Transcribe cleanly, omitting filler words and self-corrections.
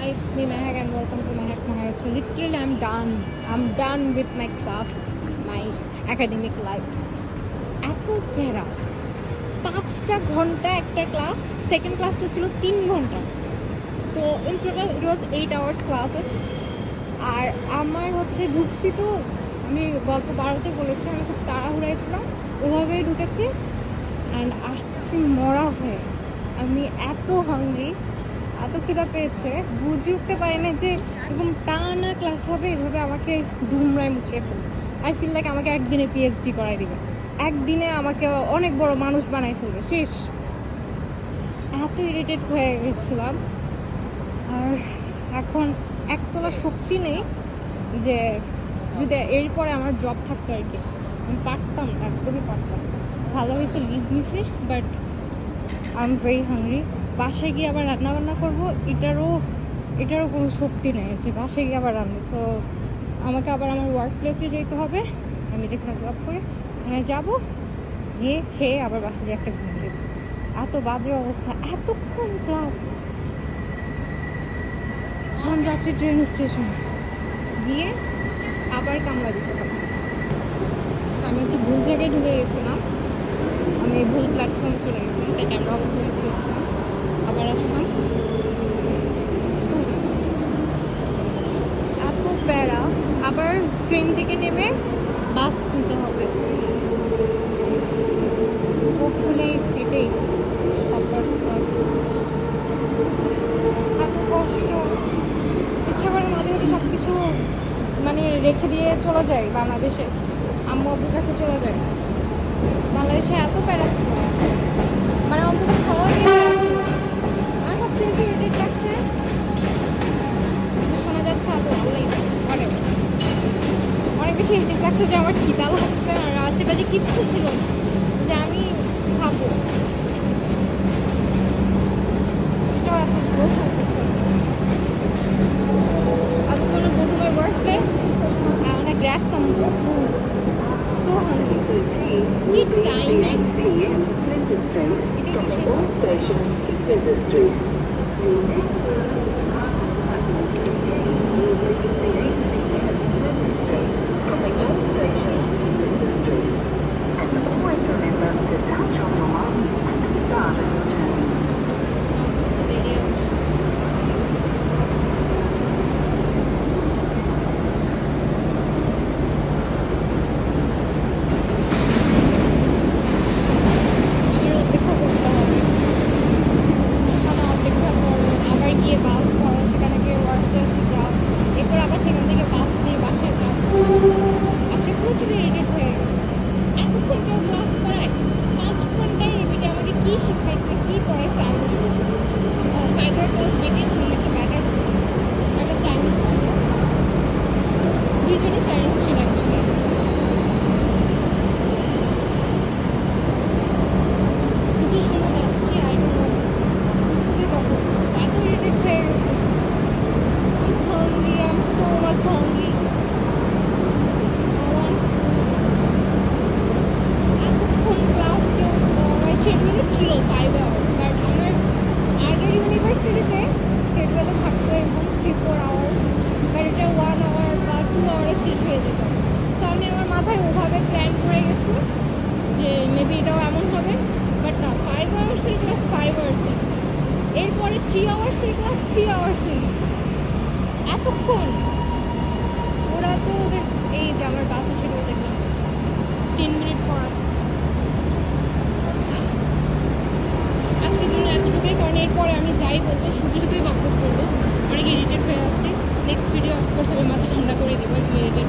it's me Mehak and welcome to Mehak Maharaj. So literally I'm done with my class, my academic life. এত প্যারা 5টা ঘন্টা একটা class, second ক্লাসটা ছিল 3 ঘন্টা, তো in total it was 8 hours classes. আর আমার হচ্ছে ঢুকছি, তো আমি গল্প বাড়াতে বলেছি, আমি খুব তাড়াহুড়ায় ছিলাম, ওভাবেই ঢুকেছি অ্যান্ড আসছি মরা হয়ে। আমি এত হাংরি, এত খিদা পেয়েছে, বুঝে উঠতে পারি না যে এরকম টানা ক্লাস হবে, এভাবে আমাকে ধুমরায় মুচড়ে ফেলবে। আই ফিল লাইক আমাকে একদিনে পিএইচডি করাই দিবে, একদিনে আমাকে অনেক বড় মানুষ বানাই ফেলবে, শেষ। এত ইরিটেট হয়ে গেছিলাম। আর এখন একতলা শক্তি নেই যে যদি এরপরে আমার জব থাকতো আর কি, আমি পারতাম না, একদমই পারতাম। ভালো হয়েছে লিভ নিছি, but I am very hungry. বাসায় গিয়ে আবার রান্নাবান্না করবো, এটারও কোনো শক্তি নেই যে বাসায় গিয়ে আবার রান্না। সো আমাকে আবার আমার ওয়ার্ক প্লেসে যেতে হবে, আমি যেখানে জব করি ওখানে যাবো, গিয়ে খেয়ে আবার বাসায় যেয়ে একটা ঘুম দেবো। এত বাজে অবস্থা, এতক্ষণ ক্লাস। এখন যাচ্ছি ট্রেন স্টেশনে, গিয়ে আবার কামলা দিতে হবে। আচ্ছা, আমি হচ্ছে ভুল জায়গায় ঢুকে গেছিলাম, আমি ভুল প্ল্যাটফর্মে চলে গেছিলাম, তাই ক্যামেরা অফ করে দিয়েছিলাম, আবার আসলাম। এত প্যারা, আবার ট্রেন থেকে নেমে বাস নিতে হবে। হোপফুলি এটাই অফার্স ক্লাস। এত কষ্ট, ইচ্ছা করে মাঝে মাঝে সব কিছু মানে রেখে দিয়ে চলে যায় বাংলাদেশে, আম্মু আব্বুর কাছে চলে যায়। বাংলাদেশে এত প্যারা ছিল, মানে অন্তত খাওয়া নিয়ে প্যারা ছিল। আর সবচেয়ে বেশি রেটেড লাগছে, শোনা যাচ্ছে এত ভালোই অনেক বেশি রেটেড লাগছে যে আমার খিদা লাগছে আর আশেপাশে কিচ্ছু ছিল না যে আমি খাবো। এটাও এত স্লো চলতেছে। I was gonna go to my workplace. I wanna grab some food. So hungry. Eat time. দুইজনই চাইনিজ ছিল অ্যাকচুয়ালি। কিছু শোনা যাচ্ছে, আই ডোন্ট নো খুবই কখন এত ইরিটেট হয়ে গেছে। Hungry, I am so much hungry. এতক্ষণ ক্লাস কেউ শিডিউলে ছিল 5 আওয়ার্স, বাট আমার আগের ইউনিভার্সিটিতে শিডিউলে থাকতো এরকম 3-4 আওয়ার্স, বাট এটা 1 আওয়ার বা 2 আওয়ারে শেষ হয়ে যেত। সো আমি আমার মাথায় ওভাবে প্ল্যান করে গেছি যে মেবি এটাও এমন হবে, বাট না, 5 আওয়ার্সের ক্লাস 5 আওয়ার্সে, এরপরে 3 আওয়ার্সের ক্লাস 3 আওয়ার্সে। এতক্ষণ ওরা তো ওদের এই যে আমার বাসে শিডিউল দেখলাম 10 মিনিট পর আসবে। আজকের জন্য এতটুকুই, কারণ এরপরে আমি যাই বলবো শুধুই বাক্য করবো, অনেক ইরিটেট হয়ে আছে। নেক্সট ভিডিও অফকোর্স আমি মাথা ঠান্ডা করে দেবো, একটু ইরিটেট